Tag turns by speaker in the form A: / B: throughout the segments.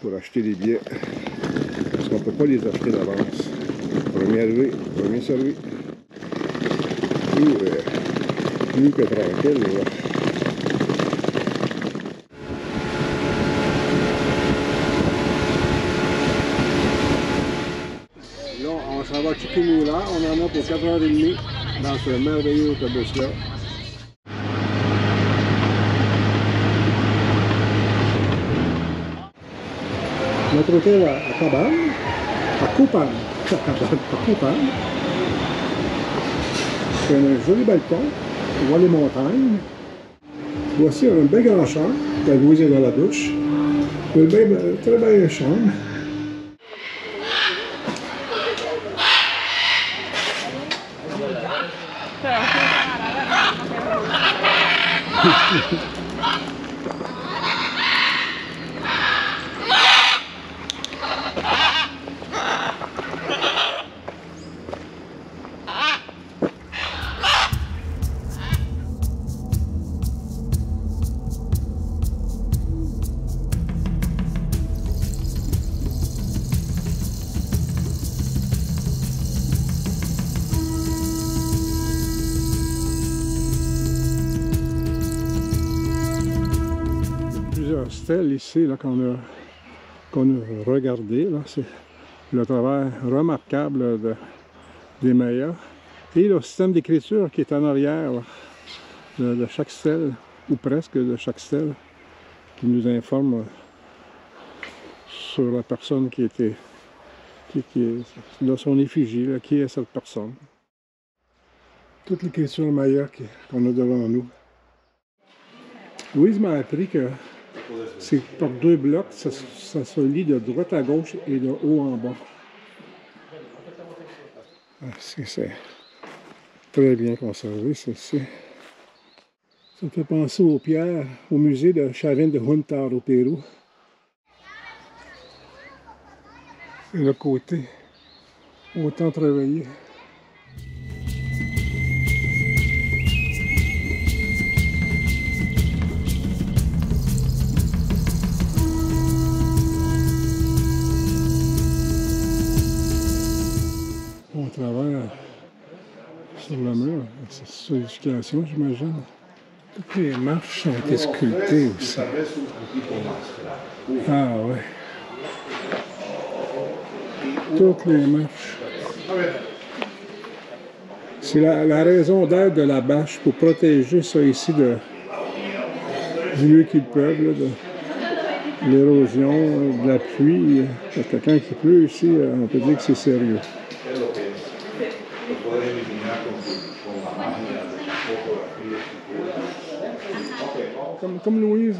A: pour acheter des billets. Parce qu'on ne peut pas les acheter d'avance. Premier arrivé, premier servi. Plus que tranquille, là. Là, on s'en va à Chiquimula. On en a pour 4h30 dans ce merveilleux autobus-là. Notre hôtel à Cabane, à Copan. C'est un joli balcon, on voit les montagnes. Voici un bel grand chambre, la Louise est dans la douche. Une très belle chambre. Stèles ici qu'on a regardé, c'est le travail remarquable des Mayas et le système d'écriture qui est en arrière là, de chaque stèle, ou presque de chaque stèle, qui nous informe sur la personne qui était dans son effigie, là, qui est cette personne. Toute l'écriture Maya qu'on a devant nous. Louise m'a appris que c'est par deux blocs, ça se lit de droite à gauche et de haut en bas. C'est très bien conservé, ceci. Ça me fait penser aux pierres, au musée de Chavín de Huántar au Pérou. Et le côté, autant travaillé. On travaille sur le mur, c'est sur l'éducation, j'imagine. Toutes les marches ont été sculptées aussi. Ah ouais. Toutes les marches. C'est la raison d'être de la bâche pour protéger ça ici du mieux qu'ils peuvent, là, de l'érosion, de la pluie. Quand il pleut ici, on peut dire que c'est sérieux. Comme Louise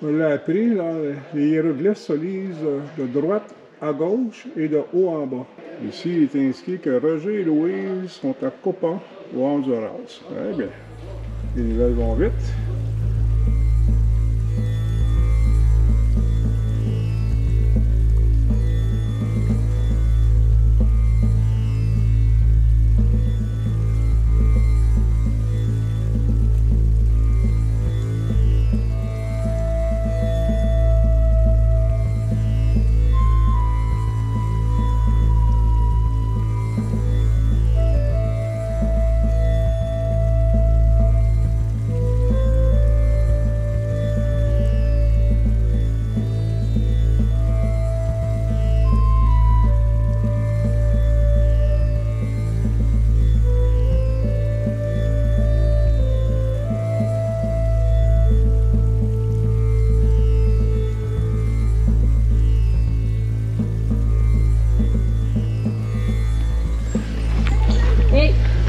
A: l'a appris, là, les hiéroglyphes se lisent de droite à gauche et de haut en bas. Ici, il est inscrit que Roger et Louise sont à Copan, au Honduras. Très bien. Les nouvelles vont vite.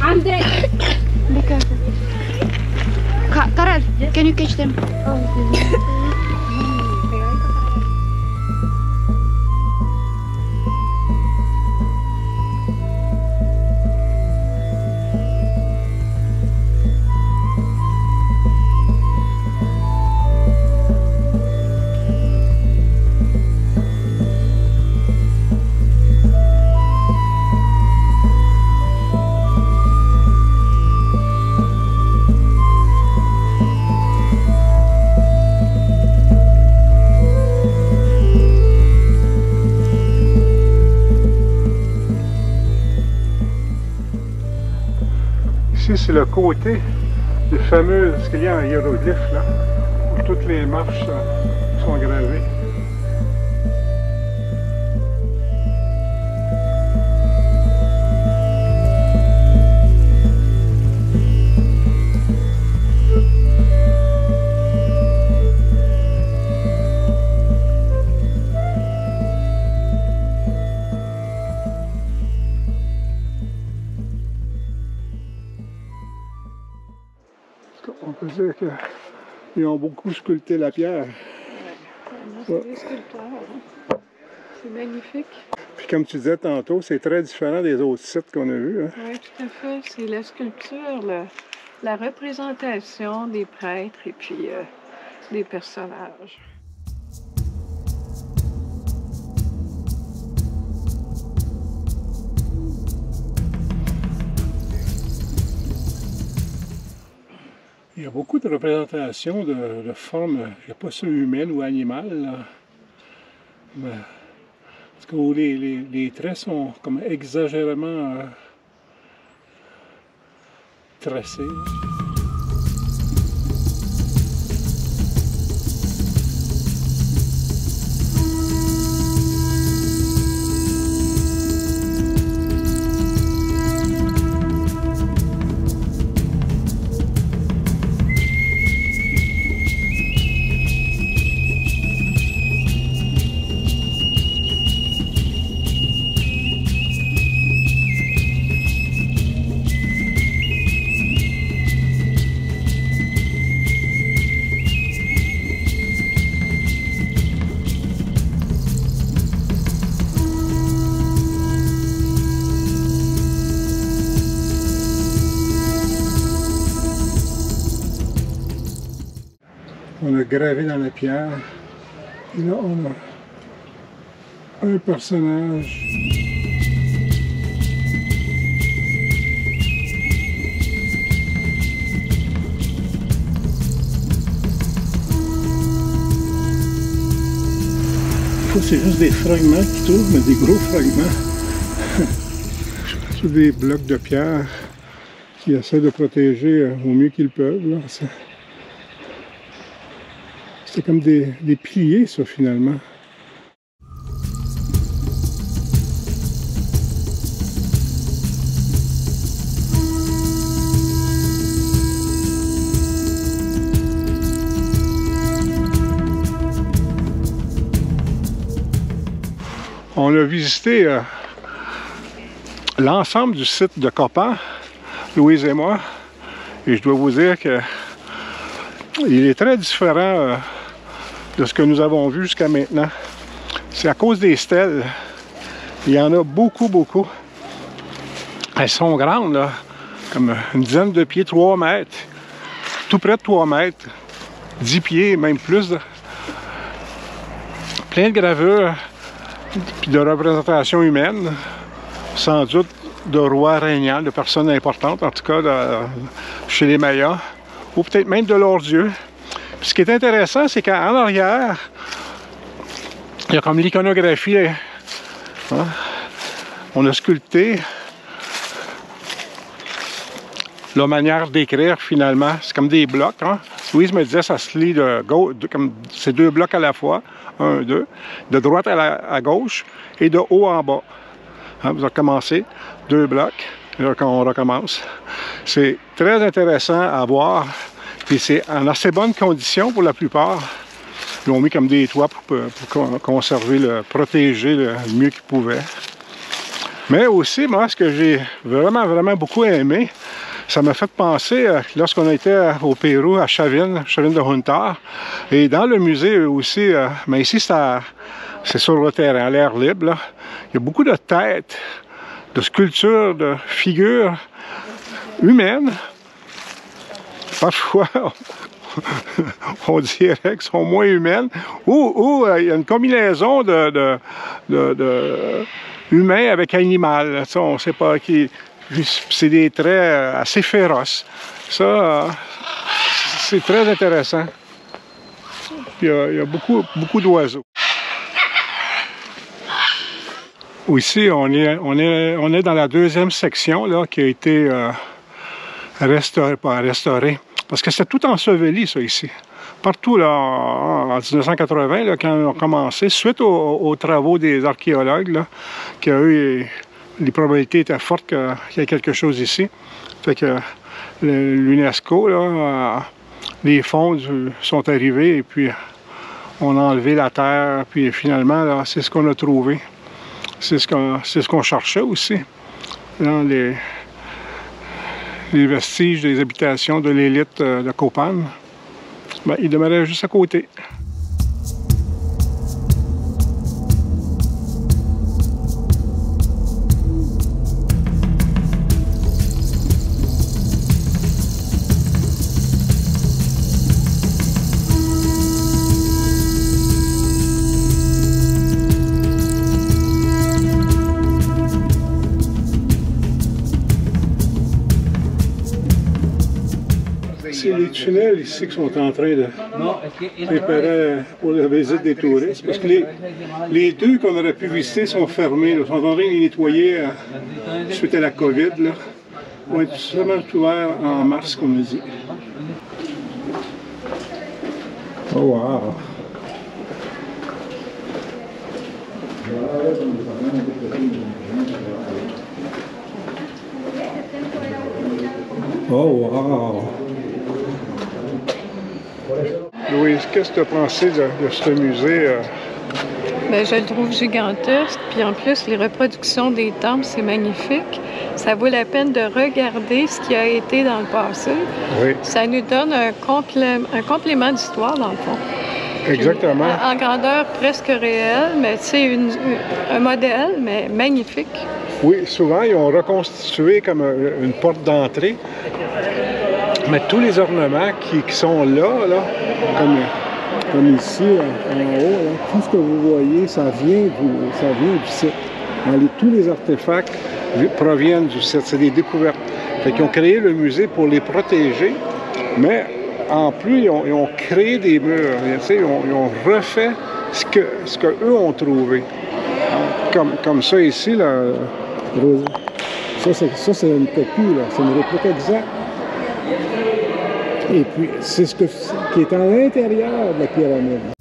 B: Andre! Be careful. Karal, can you catch them?
A: Ici, c'est le côté du fameux, ce qu'il y a en hiéroglyphe, là, où toutes les marches sont gravées. On peut dire qu'ils ont beaucoup sculpté la pierre.
C: C'est des sculpteurs. Hein? C'est magnifique.
A: Puis comme tu disais tantôt, c'est très différent des autres sites qu'on a vus. Hein?
C: Oui, tout à fait. C'est la sculpture, la représentation des prêtres et puis des personnages.
A: Il y a beaucoup de représentations de formes, je ne sais pas si humaines ou animales, là. Mais, parce que où les traits sont comme exagérément tracés. On a gravé dans la pierre. Et là, on a un personnage. C'est juste des fragments qui trouvent, mais des gros fragments. C'est des blocs de pierre qui essaient de protéger au mieux qu'ils peuvent. C'est comme des piliers, ça, finalement. On a visité l'ensemble du site de Copan, Louise et moi, et je dois vous dire que il est très différent de ce que nous avons vu jusqu'à maintenant. C'est à cause des stèles. Il y en a beaucoup, beaucoup. Elles sont grandes, là, comme une dizaine de pieds, 3 mètres, tout près de 3 mètres, 10 pieds, même plus. Plein de gravures, puis de représentations humaines, sans doute de rois régnants, de personnes importantes, en tout cas chez les Mayas, ou peut-être même de leurs dieux. Puis ce qui est intéressant, c'est qu'en arrière, il y a comme l'iconographie. Hein? On a sculpté la manière d'écrire finalement. C'est comme des blocs. Hein? Louise me disait ça se lit comme c'est 2 blocs à la fois. 1, 2. De droite à gauche et de haut en bas. Hein? Vous recommencez. 2 blocs. Et là, on recommence. C'est très intéressant à voir. Puis c'est en assez bonnes conditions pour la plupart. Ils l'ont mis comme des toits pour conserver, protéger le mieux qu'ils pouvaient. Mais aussi, moi, ce que j'ai vraiment, vraiment beaucoup aimé, ça m'a fait penser, lorsqu'on a été au Pérou, à Chavin de Juntar, et dans le musée aussi, mais ici c'est sur le terrain, à l'air libre, là. Il y a beaucoup de têtes, de sculptures, de figures humaines. Parfois, on dirait qu'elles sont moins humaines, ou il y a une combinaison de humain avec animal. Ça, on ne sait pas qui. C'est des traits assez féroces. Ça, c'est très intéressant. Il y a beaucoup d'oiseaux. Ici, on est dans la 2e section là, qui a été restauré, pas restauré, parce que c'était tout enseveli, ça, ici. Partout, là, en 1980, là, quand on a commencé, suite aux travaux des archéologues, là, les probabilités étaient fortes qu'il y ait quelque chose ici. Fait que l'UNESCO, les fonds sont arrivés et puis on a enlevé la terre, puis finalement, c'est ce qu'on a trouvé. C'est ce qu'on cherchait aussi. Dans les vestiges des habitations de l'élite de Copan, ben, ils demeuraient juste à côté. C'est les tunnels ici qui sont en train de préparer pour la visite des touristes. Parce que les deux qu'on aurait pu visiter sont fermés. Ils sont en train de les nettoyer suite à la COVID. Là. Ils vont être seulement ouverts en mars, comme on dit. Oh wow! Oh wow! Louise, qu'est-ce que tu as pensé de ce musée?
C: Bien, je le trouve gigantesque, puis en plus, les reproductions des temples, c'est magnifique. Ça vaut la peine de regarder ce qui a été dans le passé.
A: Oui.
C: Ça nous donne un complément d'histoire, dans le fond.
A: Exactement.
C: Puis, en grandeur presque réelle, mais tu sais, un modèle, mais magnifique.
A: Oui, souvent, ils ont reconstitué comme une porte d'entrée. Mais tous les ornements qui sont là, comme ici, en haut, là, tout ce que vous voyez, ça vient du site. Tous les artefacts proviennent du site, c'est des découvertes. Fait qu'ils ont créé le musée pour les protéger, mais en plus, ils ont créé des murs. Ils ont refait ce que eux ont trouvé. Comme ça ici, là, ça c'est une copie, c'est une réplique exacte. Et puis, c'est ce qui est à l'intérieur de la pyramide.